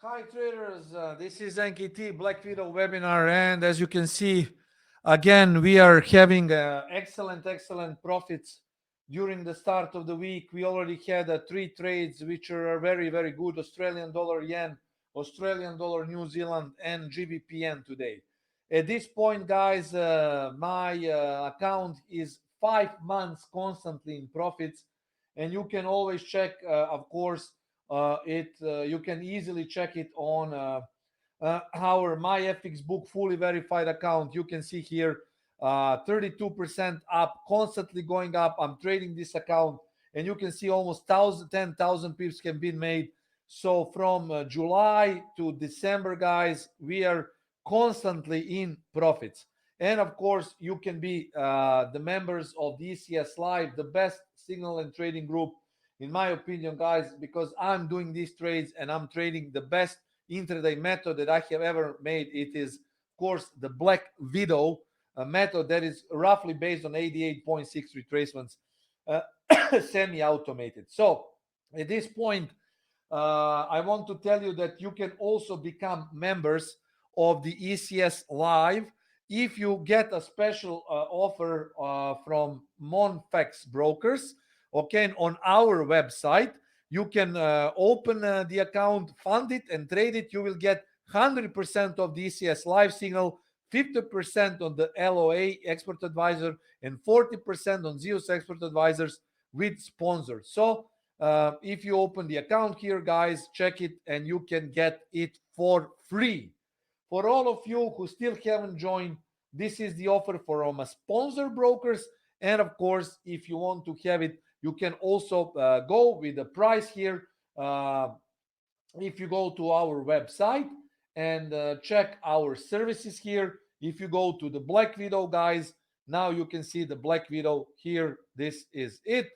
Hi traders, this is NKT Black Widow webinar, and as you can see, again we are having excellent profits during the start of the week. We already had three trades which are very good: Australian dollar yen, Australian dollar New Zealand, and GBP today. At this point, guys, my account is 5 months constantly in profits, and you can always check, of course it you can easily check it on our MyFX book fully verified account. You can see here 32% up, constantly going up. I'm trading this account, and you can see almost 10,000 pips can be made. So from July to December, guys, we are constantly in profits. And of course, you can be the members of the ECS Live, the best signal and trading group, in my opinion, guys, because I'm doing these trades and I'm trading the best intraday method that I have ever made. It is, of course, the Black Widow method that is roughly based on 88.6 retracements, uh, semi-automated. So at this point, I want to tell you that you can also become members of the ECS Live if you get a special offer from Monfex brokers. Okay, on our website, you can open the account, fund it, and trade it. You will get 100% of the ECS Live signal, 50% on the LOA Expert Advisor, and 40% on Zeus Expert Advisors with sponsors. So if you open the account here, guys, check it and you can get it for free. For all of you who still haven't joined, this is the offer from a sponsor brokers. And of course, if you want to have it, you can also go with the price here. If you go to our website and check our services here, if you go to the Black Widow, guys, now you can see the Black Widow here. This is it.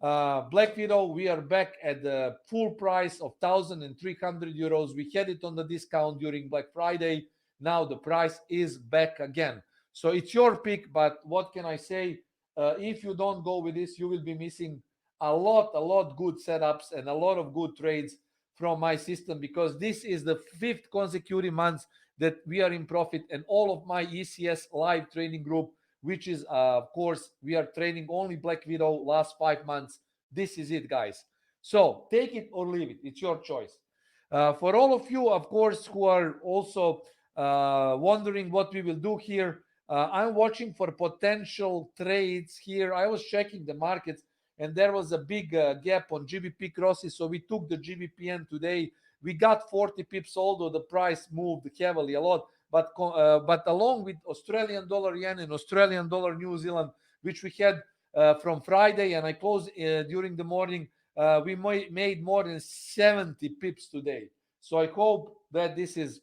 Black Widow, we are back at the full price of 1,300 euros. We had it on the discount during Black Friday. Now the price is back again. So it's your pick, but what can I say? If you don't go with this, you will be missing a lot good setups and a lot of good trades from my system, because this is the fifth consecutive months that we are in profit, and all of my ECS live trading group, which is of course we are trading only Black Widow last 5 months. This is it, guys. So take it or leave it. It's your choice. For all of you, of course, who are also wondering what we will do here, I'm watching for potential trades here. I was checking the markets, and there was a big gap on GBP crosses, so we took the GBPN today. We got 40 pips, although the price moved heavily a lot. But along with Australian dollar yen and Australian dollar New Zealand, which we had from Friday, and I closed during the morning, we made more than 70 pips today. So I hope that this is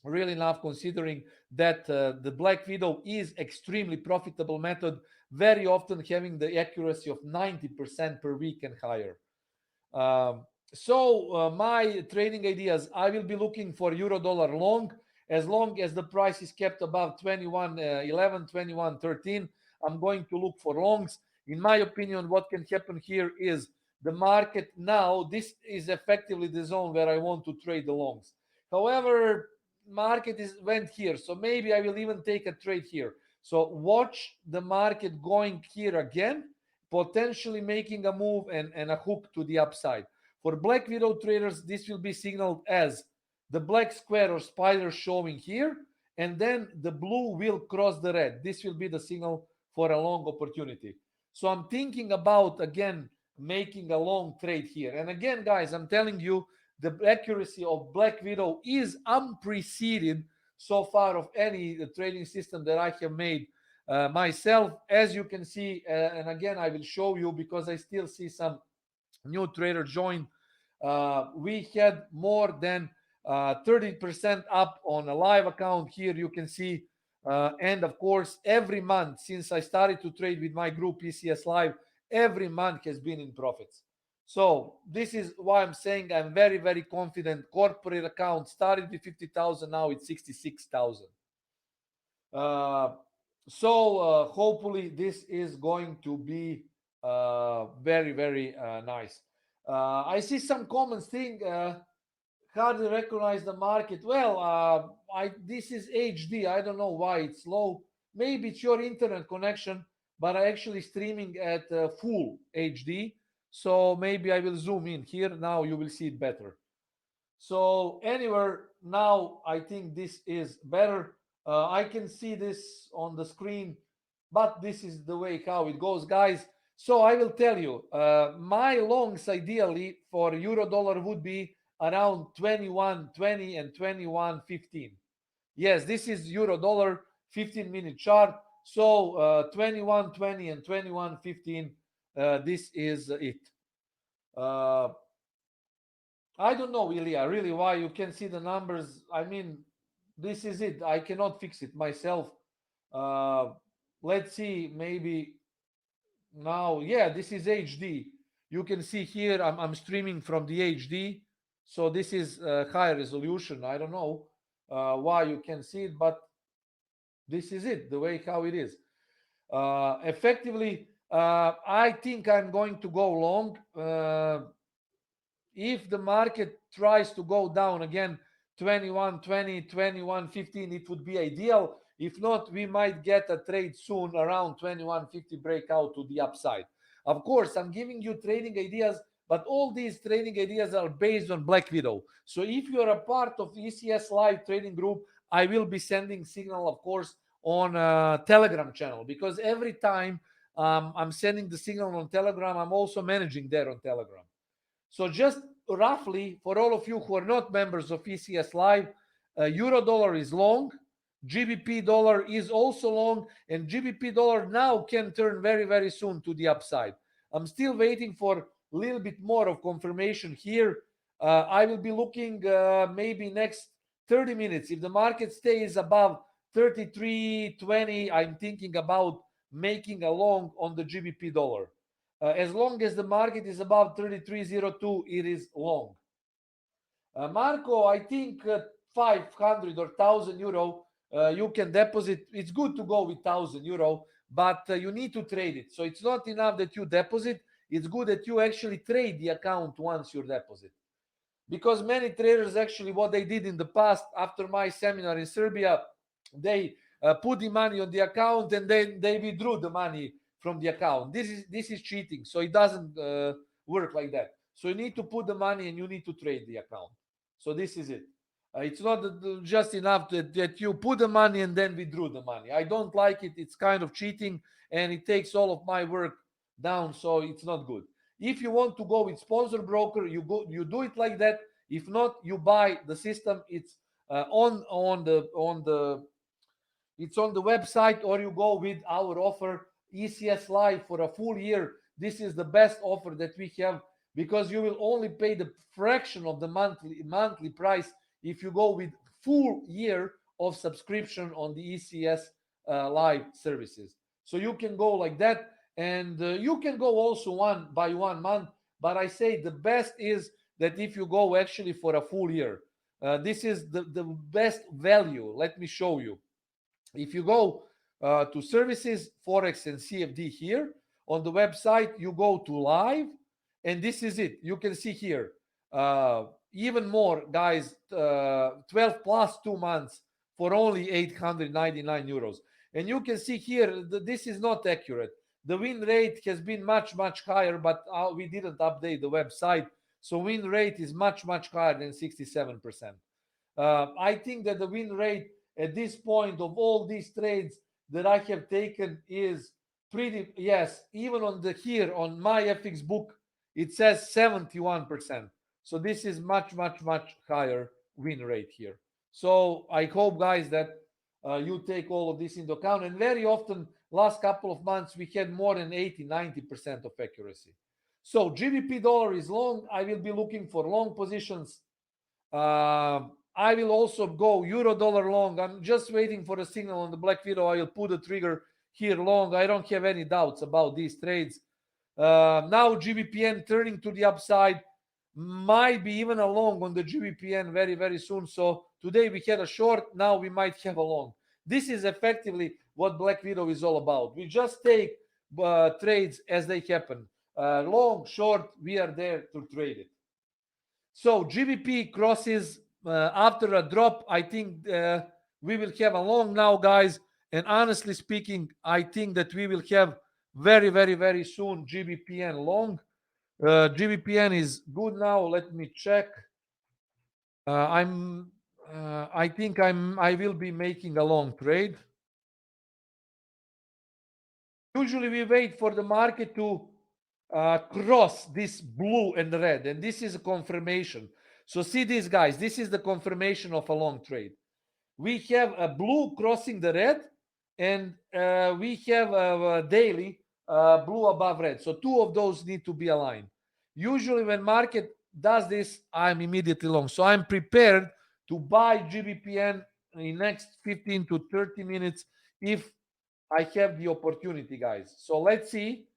really enough, considering that the Black Widow is extremely profitable method, very often having the accuracy of 90% per week and higher. My trading ideas: I will be looking for euro dollar long. As long as the price is kept above 21.11, 21.13, I'm going to look for longs. In my opinion, what can happen here is the market now, this is effectively the zone where I want to trade the longs. However, market is went here, so maybe I will even take a trade here. So watch the market going here again, potentially making a move and a hook to the upside. For Black Widow traders, this will be signaled as the black square or spider showing here, and then the blue will cross the red. This will be the signal for a long opportunity. So I'm thinking about, again, making a long trade here. And again, guys, I'm telling you, the accuracy of Black Widow is unprecedented so far of any trading system that I have made myself. As you can see, and again, I will show you because I still see some new trader join. We had more than 30% up on a live account here. You can see, and of course, every month since I started to trade with my group ECS Live, every month has been in profits. So this is why I'm saying I'm very confident. Corporate account started with 50,000, now it's 66,000. Uh, hopefully this is going to be very nice. I see some comments saying, hardly recognize the market. Well, this is HD. I don't know why it's low. Maybe it's your internet connection, but I actually streaming at full HD. So maybe I will zoom in here. Now you will see it better. So anywhere now, I think this is better. I can see this on the screen, but this is the way how it goes, guys. So I will tell you, my longs ideally for euro dollar would be around 21.20 and 21.15. Yes, this is euro dollar 15-minute chart. So 21.20 and 21.15, this is it. Uh, I don't know, Ilya, really why you can see the numbers. I mean, this is it. I cannot fix it myself. Uh, let's see, maybe now. Yeah, this is HD. You can see here, I'm streaming from the HD. So this is high resolution. I don't know why you can see it, but this is it, the way how it is. Effectively, I think I'm going to go long. If the market tries to go down again 21.20, 21.15, it would be ideal. If not, we might get a trade soon around 21.50 breakout to the upside. Of course, I'm giving you trading ideas, but all these trading ideas are based on Black Widow. So if you're a part of ECS live trading group, I will be sending signal, of course, on a Telegram channel, because every time I'm sending the signal on Telegram, I'm also managing there on Telegram. So just roughly, for all of you who are not members of ECS Live, euro dollar is long, GBP dollar is also long, and GBP dollar now can turn very, very soon to the upside. I'm still waiting for a little bit more of confirmation here. I will be looking maybe next 30 minutes. If the market stays above 33.20, I'm thinking about making a long on the GBP dollar. As long as the market is above 33.02, it is long. Marco, I think 500 or 1,000 euro, you can deposit. It's good to go with 1,000 euro, but you need to trade it. So it's not enough that you deposit. It's good that you actually trade the account once you deposit. Because many traders actually, what they did in the past after my seminar in Serbia, they put the money on the account and then they withdrew the money from the account. This is cheating. So it doesn't work like that. So you need to put the money and you need to trade the account. So this is it. It's not just enough that you put the money and then withdrew the money. I don't like it. It's kind of cheating and it takes all of my work down. So it's not good. If you want to go with sponsor broker, you do it like that. If not, you buy the system. It's on the it's on the website, or you go with our offer ECS Live for a full year. This is the best offer that we have, because you will only pay the fraction of the monthly price if you go with full year of subscription on the ECS Live services. So you can go like that, and you can go also one by 1 month. But I say the best is that if you go actually for a full year, this is the best value. Let me show you. If you go to services, Forex and CFD here on the website, you go to live, and this is it. You can see here even more, guys, 12 plus 2 months for only 899 euros. And you can see here, this is not accurate. The win rate has been much, much higher, but we didn't update the website. So win rate is much, much higher than 67%. I think that the win rate at this point of all these trades that I have taken is pretty, yes, even on the here on my FX book, it says 71%. So this is much, much, much higher win rate here. So I hope, guys, that you take all of this into account. And very often, last couple of months, we had more than 80-90% of accuracy. So GBP dollar is long. I will be looking for long positions. I will also go euro dollar long. I'm just waiting for a signal on the Black Widow. I will pull the trigger here long. I don't have any doubts about these trades. Now GBPN turning to the upside, might be even a long on the GBPN very, very soon. So today we had a short. Now we might have a long. This is effectively what Black Widow is all about. We just take trades as they happen. Long, short, we are there to trade it. So GBP crosses after a drop. I think we will have a long now, guys. And honestly speaking, I think that we will have very, very, very soon GBPN long. GBPN is good now. Let me check. I think I will be making a long trade. Usually we wait for the market to cross this blue and red, and this is a confirmation. So see this, guys, this is the confirmation of a long trade. We have a blue crossing the red, and we have a daily blue above red. So two of those need to be aligned. Usually when market does this, I'm immediately long. So I'm prepared to buy GBPN in next 15 to 30 minutes if I have the opportunity, guys. So let's see.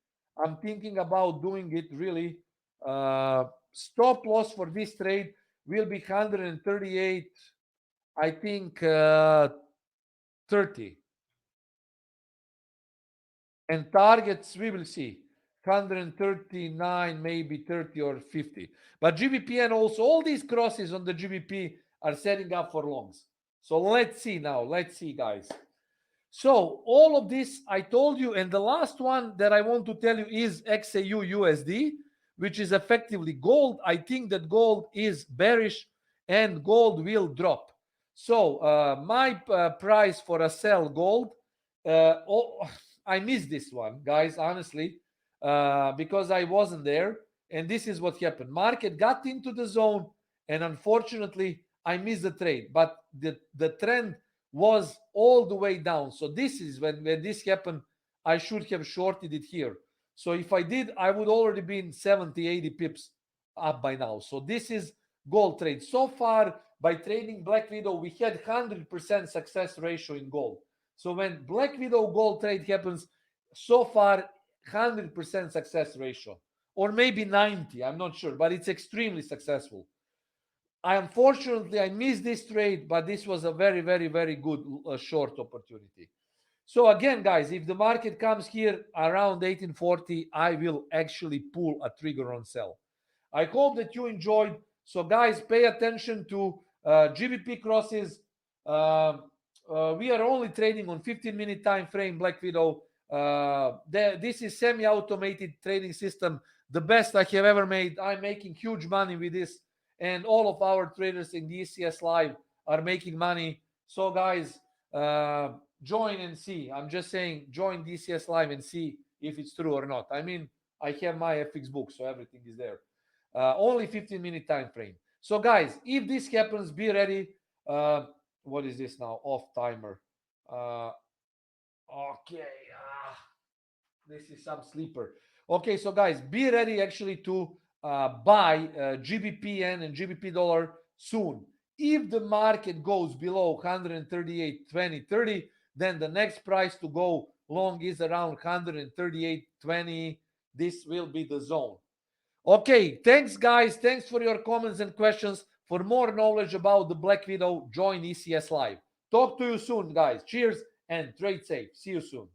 I'm thinking about doing it really. Stop loss for this trade will be 138, I think 30. And targets, we will see. 139, maybe 30 or 50. But GBP and also all these crosses on the GBP are setting up for longs. So let's see now. Let's see, guys. So all of this I told you, and the last one that I want to tell you is XAU USD, which is effectively gold. I think that gold is bearish and gold will drop. So my price for a sell gold, I missed this one, guys, honestly, because I wasn't there. And this is what happened. Market got into the zone, and unfortunately, I missed the trade. But the trend was all the way down. So this is when this happened, I should have shorted it here. So if I did, I would already be in 70, 80 pips up by now. So this is gold trade. So far, by trading Black Widow, we had 100% success ratio in gold. So when Black Widow gold trade happens, so far 100% success ratio, or maybe 90, I'm not sure, but it's extremely successful. Unfortunately, I missed this trade, but this was a very, very, very good short opportunity. So again, guys, if the market comes here around 1840, I will actually pull a trigger on sell. I hope that you enjoyed. So guys, pay attention to GBP crosses. We are only trading on 15-minute time frame, Black Widow. This is semi-automated trading system, the best I have ever made. I'm making huge money with this, and all of our traders in the ECS Live are making money. So guys, join and see. I'm just saying, join DCS Live and see if it's true or not. I mean, I have my FX book, so everything is there. Only 15-minute time frame. So guys, if this happens, be ready. What is this now? Off timer. Okay. This is some sleeper. Okay, so guys, be ready actually to buy GBPN and GBP dollar soon. If the market goes below 138.20, then the next price to go long is around 138.20. This will be the zone. Okay, thanks, guys. Thanks for your comments and questions. For more knowledge about the Black Widow, join ECS Live. Talk to you soon, guys. Cheers and trade safe. See you soon.